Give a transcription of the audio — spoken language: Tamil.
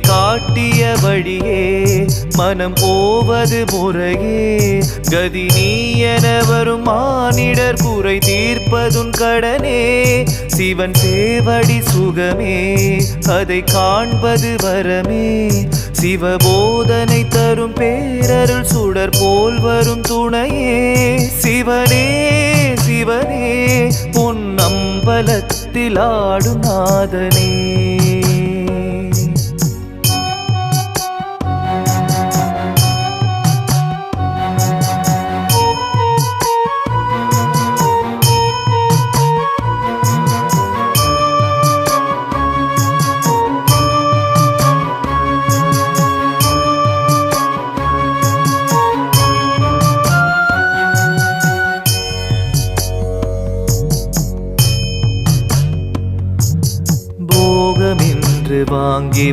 காட்டியபடியே மனம் போவது முறையே கதி நீ என வரும் மானிடர் குறை தீர்ப்பதுன் கடனே சிவன் சேவடி சுகமே அதை காண்பது வரமே சிவபோதனை தரும் பேரருள் சுடர் போல் வரும் துணையே சிவனே சிவனே உன் அம்பலத்தில் ஆடும் நாதனே வாங்கி